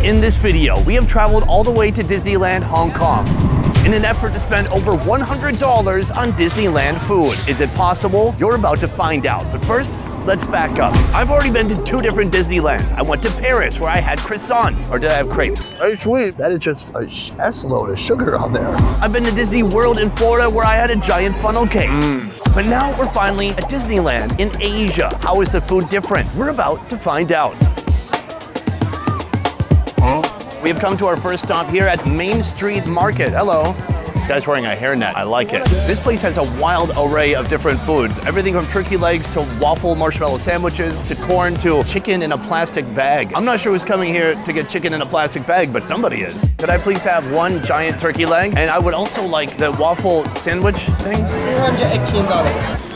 In this video, we have traveled all the way to Disneyland, Hong Kong in an effort to spend over $100 on Disneyland food. Is it possible? You're about to find out. But first, let's back up. I've already been to 2 different Disneylands. I went to Paris where I had croissants. Or did I have crepes? Very sweet. That is just a S-load of sugar on there. I've been to Disney World in Florida where I had a giant funnel cake. But now we're finally at Disneyland in Asia. How is the food different? We're about to find out. We have come to our first stop here at Main Street Market. Hello. This guy's wearing a hairnet. I like it. This place has a wild array of different foods. Everything from turkey legs to waffle marshmallow sandwiches to corn to chicken in a plastic bag. I'm not sure who's coming here to get chicken in a plastic bag, but somebody is. Could I please have 1 giant turkey leg? And I would also like the waffle sandwich thing. $218.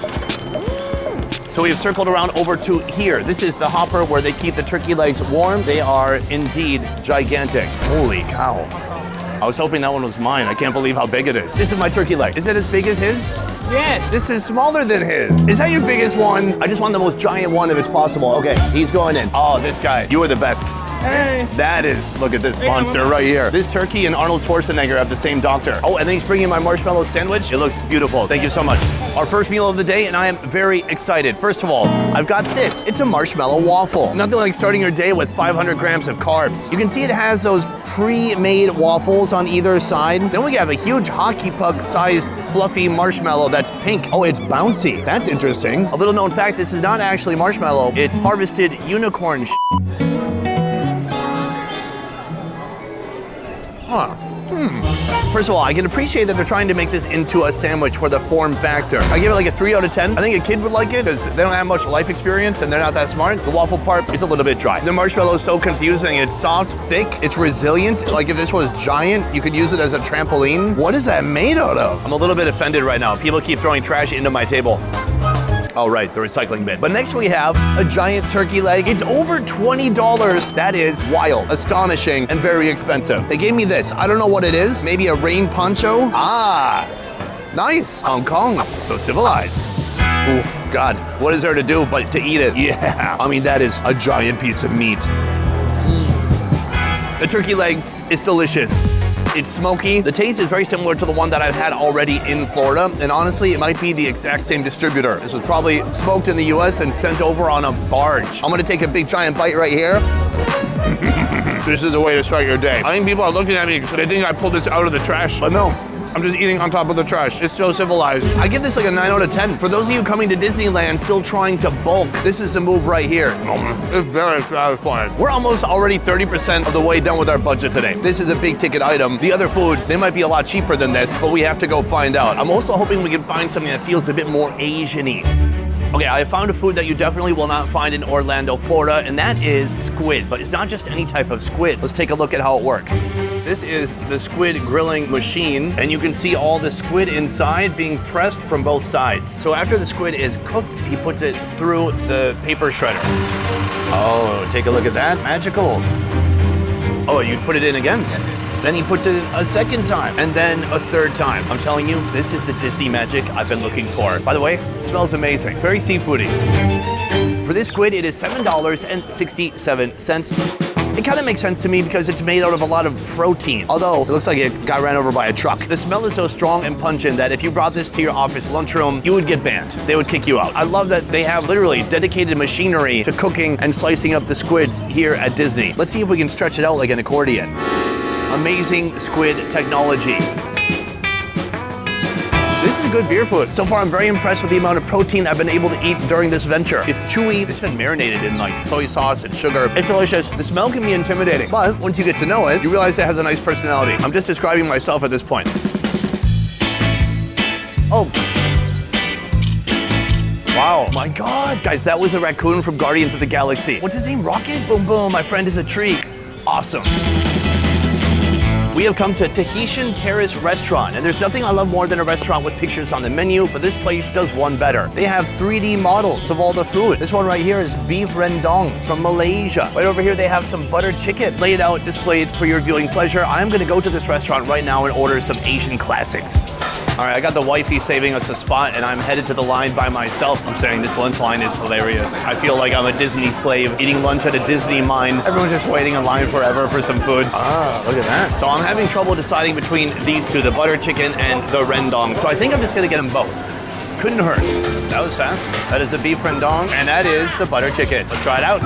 So we've circled around over to here. This is the hopper where they keep the turkey legs warm. They are indeed gigantic. Holy cow. I was hoping that one was mine. I can't believe how big it is. This is my turkey leg. Is it as big as his? Yes. This is smaller than his. Is that your biggest one? I just want the most giant one if it's possible. Okay, he's going in. Oh, this guy. You are the best. Hey. That is, look at this monster right here. This turkey and Arnold Schwarzenegger have the same doctor. Oh, and then he's bringing my marshmallow sandwich. It looks beautiful. Thank you so much. Our first meal of the day, and I am very excited. First of all, I've got this. It's a marshmallow waffle. Nothing like starting your day with 500 grams of carbs. You can see it has those pre-made waffles on either side. Then we have a huge hockey puck-sized fluffy marshmallow that's pink. Oh, it's bouncy. That's interesting. A little known fact, this is not actually marshmallow. It's harvested unicorn First of all, I can appreciate that they're trying to make this into a sandwich for the form factor. I give it like a 3 out of 10. I think a kid would like it because they don't have much life experience and they're not that smart. The waffle part is a little bit dry. The marshmallow is so confusing. It's soft, thick, it's resilient. Like if this was giant, you could use it as a trampoline. What is that made out of? I'm a little bit offended right now. People keep throwing trash into my table. Oh, right, the recycling bin. But next we have a giant turkey leg. It's over $20. That is wild, astonishing, and very expensive. They gave me this. I don't know what it is. Maybe a rain poncho? Ah, nice. Hong Kong, so civilized. Oof, God, what is there to do but to eat it? Yeah, I mean, that is a giant piece of meat. The turkey leg is delicious. It's smoky. The taste is very similar to the one that I've had already in Florida, and honestly, it might be the exact same distributor. This was probably smoked in the US and sent over on a barge. I'm gonna take a big giant bite right here. This is the way to start your day. I think people are looking at me because they think I pulled this out of the trash, but no. I'm just eating on top of the trash. It's so civilized. I give this like a 9 out of 10. For those of you coming to Disneyland still trying to bulk, this is the move right here. It's very satisfying. We're almost already 30% of the way done with our budget today. This is a big ticket item. The other foods, they might be a lot cheaper than this, but we have to go find out. I'm also hoping we can find something that feels a bit more Asian-y. Okay, I found a food that you definitely will not find in Orlando, Florida, and that is squid. But it's not just any type of squid. Let's take a look at how it works. This is the squid grilling machine, and you can see all the squid inside being pressed from both sides. So after the squid is cooked, he puts it through the paper shredder. Oh, take a look at that. Magical. Oh, you put it in again. Then he puts it in a second time, and then a third time. I'm telling you, this is the Disney magic I've been looking for. By the way, it smells amazing. Very seafoody. For this squid, it is $7.67. It kind of makes sense to me because it's made out of a lot of protein. Although, it looks like it got ran over by a truck. The smell is so strong and pungent that if you brought this to your office lunchroom, you would get banned. They would kick you out. I love that they have literally dedicated machinery to cooking and slicing up the squids here at Disney. Let's see if we can stretch it out like an accordion. Amazing squid technology. This is good beer food. So far, I'm very impressed with the amount of protein I've been able to eat during this venture. It's chewy. It's been marinated in like soy sauce and sugar. It's delicious. The smell can be intimidating, but once you get to know it, you realize it has a nice personality. I'm just describing myself at this point. Oh. Wow, my God. Guys, that was the raccoon from Guardians of the Galaxy. What's his name, Rocket? Boom, boom, my friend is a tree. Awesome. We have come to Tahitian Terrace Restaurant, and there's nothing I love more than a restaurant with pictures on the menu, but this place does one better. They have 3D models of all the food. This one right here is beef rendang from Malaysia. Right over here, they have some butter chicken laid out, displayed for your viewing pleasure. I'm gonna go to this restaurant right now and order some Asian classics. All right, I got the wifey saving us a spot, and I'm headed to the line by myself. I'm saying this lunch line is hilarious. I feel like I'm a Disney slave eating lunch at a Disney mine. Everyone's just waiting in line forever for some food. Ah, look at that. So I'm having trouble deciding between these two, the butter chicken and the rendang. So I think I'm just gonna get them both. Couldn't hurt. That was fast. That is the beef rendang, and that is the butter chicken. Let's try it out.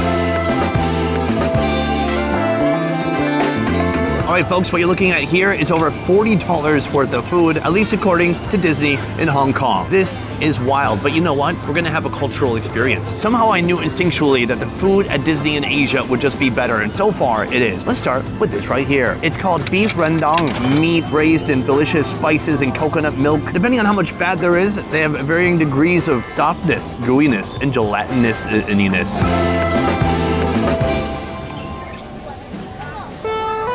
All right, folks, what you're looking at here is over $40 worth of food, at least according to Disney in Hong Kong. This is wild, but you know what? We're gonna have a cultural experience. Somehow I knew instinctually that the food at Disney in Asia would just be better, and so far it is. Let's start with this right here. It's called beef rendang, meat raised in delicious spices and coconut milk. Depending on how much fat there is, they have varying degrees of softness, gooiness, and gelatinousness.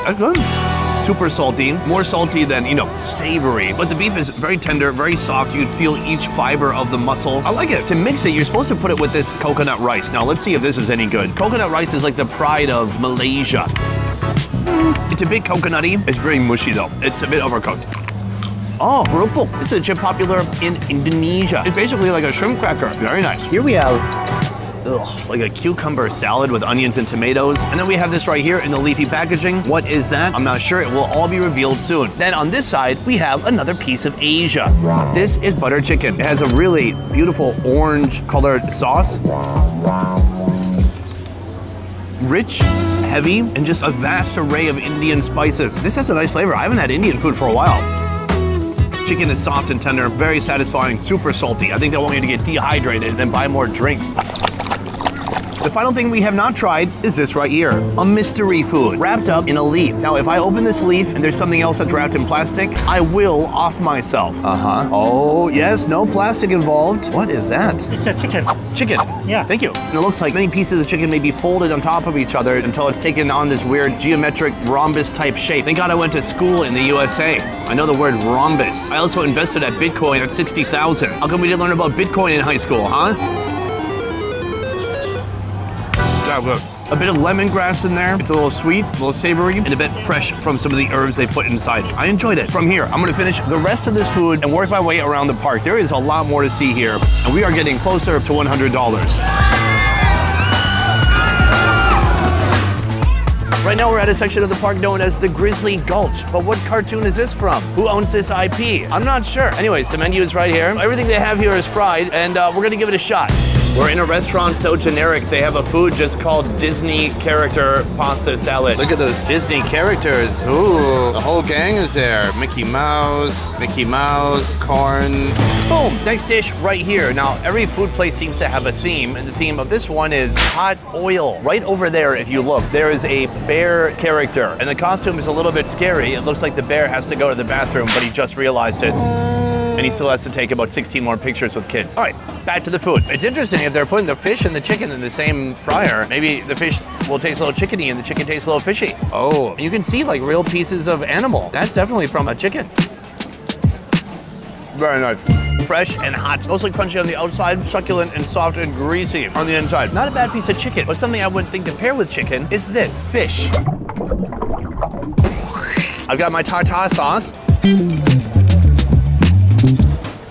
That's good. Super salty, more salty than, savory. But the beef is very tender, very soft. You can feel each fiber of the muscle. I like it. To mix it, you're supposed to put it with this coconut rice. Now, let's see if this is any good. Coconut rice is like the pride of Malaysia. It's a bit coconutty. It's very mushy, though. It's a bit overcooked. Oh, kerupuk. This is a chip popular in Indonesia. It's basically like a shrimp cracker. Very nice. Here we have like a cucumber salad with onions and tomatoes. And then we have this right here in the leafy packaging. What is that? I'm not sure. It will all be revealed soon. Then on this side, we have another piece of Asia. This is butter chicken. It has a really beautiful orange colored sauce. Rich, heavy, and just a vast array of Indian spices. This has a nice flavor. I haven't had Indian food for a while. Chicken is soft and tender, very satisfying, super salty. I think they want you to get dehydrated and then buy more drinks. The final thing we have not tried is this right here, a mystery food wrapped up in a leaf. Now, if I open this leaf and there's something else that's wrapped in plastic, I will off myself. Oh, yes, no plastic involved. What is that? It's a chicken. Chicken. Yeah. Thank you. And it looks like many pieces of chicken may be folded on top of each other until it's taken on this weird geometric rhombus type shape. Thank God I went to school in the USA. I know the word rhombus. I also invested at Bitcoin at 60,000. How come we didn't learn about Bitcoin in high school, huh? A bit of lemongrass in there. It's a little sweet, a little savory, and a bit fresh from some of the herbs they put inside. I enjoyed it. From here, I'm gonna finish the rest of this food and work my way around the park. There is a lot more to see here, and we are getting closer to $100. Right now we're at a section of the park known as the Grizzly Gulch. But what cartoon is this from? Who owns this IP? I'm not sure. Anyways, the menu is right here. Everything they have here is fried, and we're gonna give it a shot. We're in a restaurant so generic, they have a food just called Disney Character Pasta Salad. Look at those Disney characters. Ooh, the whole gang is there. Mickey Mouse, corn. Boom, next dish right here. Now, every food place seems to have a theme, and the theme of this one is hot oil. Right over there, if you look, there is a bear character, and the costume is a little bit scary. It looks like the bear has to go to the bathroom, but he just realized it. And he still has to take about 16 more pictures with kids. All right, back to the food. It's interesting if they're putting the fish and the chicken in the same fryer, maybe the fish will taste a little chickeny and the chicken tastes a little fishy. Oh, and you can see like real pieces of animal. That's definitely from a chicken. Very nice. Fresh and hot. Mostly crunchy on the outside, succulent and soft and greasy on the inside. Not a bad piece of chicken, but something I wouldn't think to pair with chicken is this, fish. I've got my tartar sauce.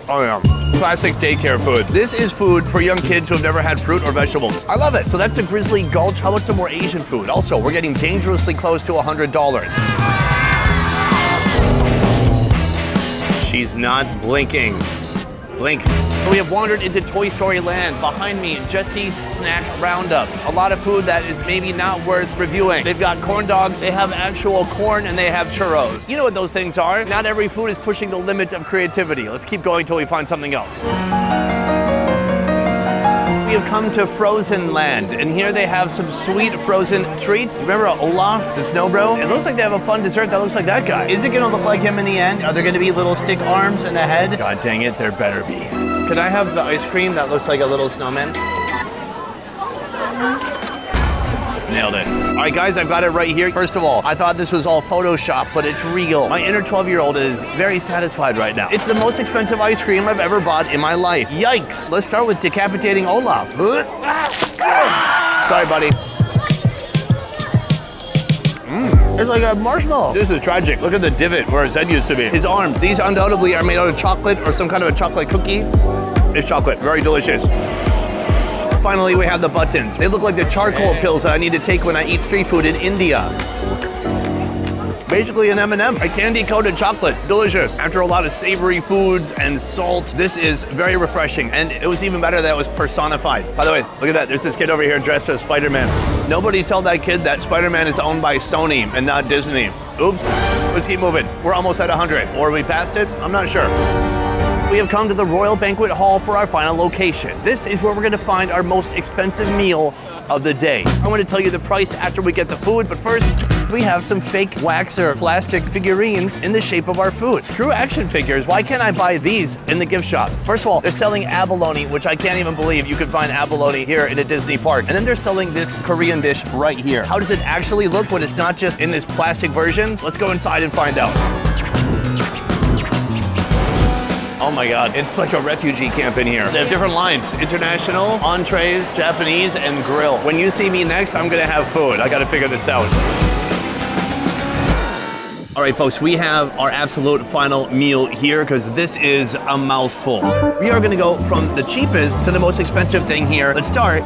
Oh yeah, classic daycare food. This is food for young kids who have never had fruit or vegetables. I love it. So that's the Grizzly Gulch. How about some more Asian food? Also, we're getting dangerously close to $100. She's not blinking. Blink. So we have wandered into Toy Story Land. Behind me, Jesse's Snack Roundup. A lot of food that is maybe not worth reviewing. They've got corn dogs, they have actual corn, and they have churros. You know what those things are. Not every food is pushing the limits of creativity. Let's keep going till we find something else. We have come to Frozen Land, and here they have some sweet frozen treats. Remember Olaf, the snow bro? It looks like they have a fun dessert that looks like that guy. Is it gonna look like him in the end? Are there gonna be little stick arms in the head? God dang it, there better be. Could I have the ice cream that looks like a little snowman? Nailed it. All right, guys, I've got it right here. First of all, I thought this was all Photoshop, but it's real. My inner 12-year-old is very satisfied right now. It's the most expensive ice cream I've ever bought in my life. Yikes. Let's start with decapitating Olaf. Sorry, buddy. It's like a marshmallow. This is tragic. Look at the divot where his head used to be. His arms, these undoubtedly are made out of chocolate or some kind of a chocolate cookie. It's chocolate, very delicious. Finally, we have the buttons. They look like the charcoal pills that I need to take when I eat street food in India. Basically an M&M, a candy-coated chocolate, delicious. After a lot of savory foods and salt, this is very refreshing. And it was even better that it was personified. By the way, look at that, there's this kid over here dressed as Spider-Man. Nobody tell that kid that Spider-Man is owned by Sony and not Disney. Oops, let's keep moving. We're almost at 100, or are we past it? I'm not sure. We have come to the Royal Banquet Hall for our final location. This is where we're gonna find our most expensive meal of the day. I'm gonna tell you the price after we get the food, but first, we have some fake wax or plastic figurines in the shape of our food. Screw action figures, why can't I buy these in the gift shops? First of all, they're selling abalone, which I can't even believe you could find abalone here in a Disney park. And then they're selling this Korean dish right here. How does it actually look when it's not just in this plastic version? Let's go inside and find out. Oh my God, it's like a refugee camp in here. They have different lines, international, entrees, Japanese, and grill. When you see me next, I'm gonna have food. I gotta figure this out. All right, folks, we have our absolute final meal here because this is a mouthful. We are gonna go from the cheapest to the most expensive thing here. Let's start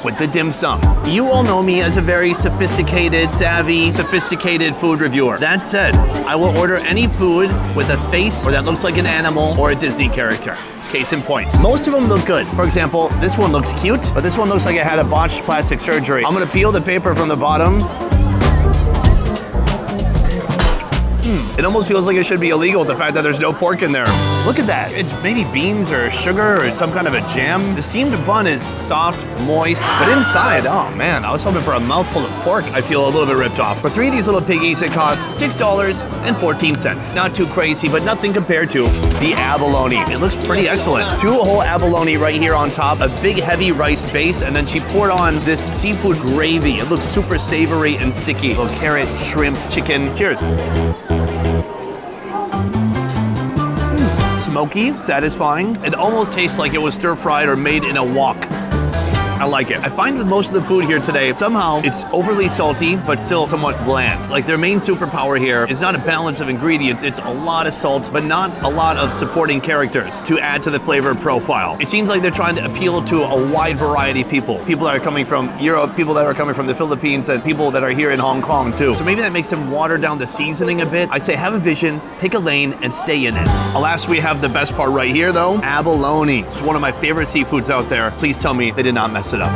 with the dim sum. You all know me as a very sophisticated, savvy, sophisticated food reviewer. That said, I will order any food with a face or that looks like an animal or a Disney character. Case in point. Most of them look good. For example, this one looks cute, but this one looks like it had a botched plastic surgery. I'm gonna peel the paper from the bottom. It almost feels like it should be illegal, the fact that there's no pork in there. Look at that. It's maybe beans or sugar or some kind of a jam. The steamed bun is soft, moist, but inside, oh man, I was hoping for a mouthful of pork. I feel a little bit ripped off. For 3 of these little piggies, it costs $6.14. Not too crazy, but nothing compared to the abalone. It looks pretty excellent. 2 whole abalone right here on top, a big heavy rice base, and then she poured on this seafood gravy. It looks super savory and sticky. A little carrot, shrimp, chicken. Cheers. Smoky, satisfying. It almost tastes like it was stir-fried or made in a wok. I like it. I find with most of the food here today, somehow it's overly salty, but still somewhat bland. Like their main superpower here is not a balance of ingredients, it's a lot of salt, but not a lot of supporting characters to add to the flavor profile. It seems like they're trying to appeal to a wide variety of people. People that are coming from Europe, people that are coming from the Philippines, and people that are here in Hong Kong too. So maybe that makes them water down the seasoning a bit. I say have a vision, pick a lane, and stay in it. Alas, we have the best part right here though, abalone. It's one of my favorite seafoods out there. Please tell me they did not mess it up.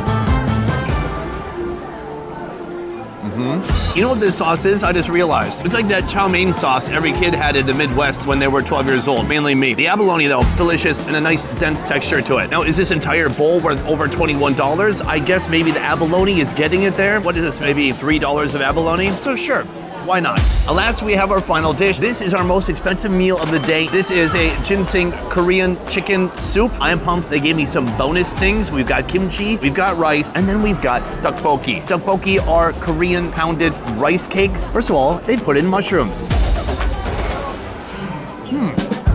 You know what this sauce is? I just realized. It's like that chow mein sauce every kid had in the Midwest when they were 12 years old, mainly me. The abalone though, delicious and a nice dense texture to it. Now, is this entire bowl worth over $21? I guess maybe the abalone is getting it there. What is this, maybe $3 of abalone? So sure. Why not? Alas, we have our final dish. This is our most expensive meal of the day. This is a ginseng Korean chicken soup. I am pumped. They gave me some bonus things. We've got kimchi, we've got rice, and then we've got tteokbokki. Tteokbokki are Korean pounded rice cakes. First of all, they put in mushrooms.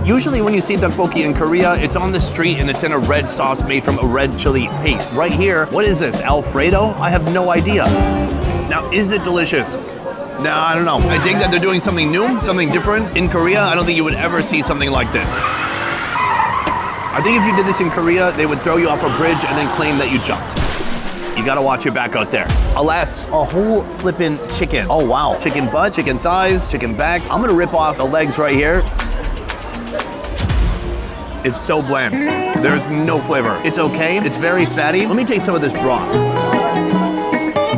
Usually when you see tteokbokki in Korea, it's on the street and it's in a red sauce made from a red chili paste. Right here, what is this, Alfredo? I have no idea. Now, is it delicious? No, I don't know. I think that they're doing something new, something different. In Korea, I don't think you would ever see something like this. I think if you did this in Korea, they would throw you off a bridge and then claim that you jumped. You gotta watch your back out there. Alas, a whole flippin' chicken. Oh wow. Chicken butt, chicken thighs, chicken back. I'm gonna rip off the legs right here. It's so bland. There's no flavor. It's okay, it's very fatty. Let me take some of this broth.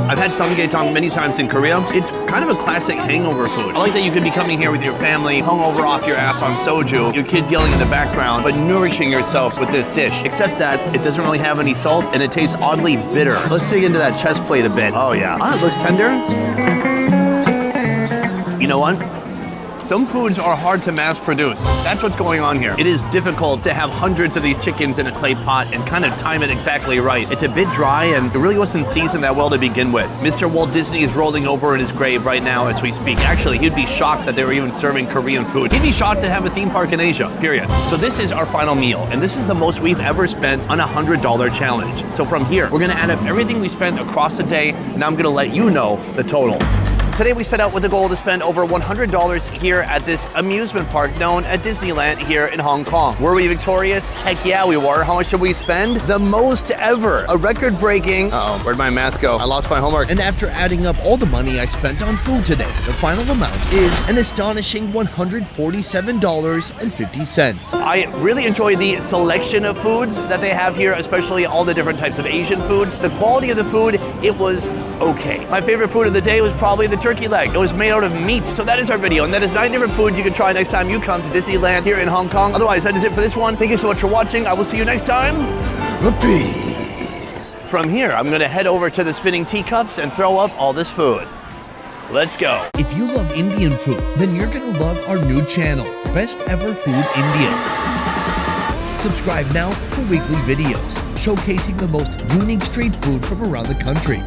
I've had samgyetang many times in Korea. It's kind of a classic hangover food. I like that you could be coming here with your family, hungover off your ass on soju, your kids yelling in the background, but nourishing yourself with this dish. Except that it doesn't really have any salt and it tastes oddly bitter. Let's dig into that chest plate a bit. Oh yeah. Ah, it looks tender. You know what? Some foods are hard to mass produce. That's what's going on here. It is difficult to have hundreds of these chickens in a clay pot and kind of time it exactly right. It's a bit dry and it really wasn't seasoned that well to begin with. Mr. Walt Disney is rolling over in his grave right now as we speak. Actually, he'd be shocked that they were even serving Korean food. He'd be shocked to have a theme park in Asia, period. So this is our final meal, and this is the most we've ever spent on a $100 challenge. So from here, we're gonna add up everything we spent across the day, and I'm gonna let you know the total. Today we set out with a goal to spend over $100 here at this amusement park known as Disneyland here in Hong Kong. Were we victorious? Heck yeah, we were. How much did we spend? The most ever. A record-breaking... Uh-oh, where'd my math go? I lost my homework. And after adding up all the money I spent on food today, the final amount is an astonishing $147.50. I really enjoy the selection of foods that they have here, especially all the different types of Asian foods. The quality of the food, it was okay. My favorite food of the day was probably the turkey leg. It was made out of meat. So that is our video, and that is 9 different foods you can try next time you come to Disneyland here in Hong Kong. Otherwise, that is it for this one. Thank you so much for watching. I will see you next time. Peace. From here, I'm gonna head over to the spinning teacups and throw up all this food. Let's go. If you love Indian food, then you're gonna love our new channel, Best Ever Food India. Subscribe now for weekly videos showcasing the most unique street food from around the country.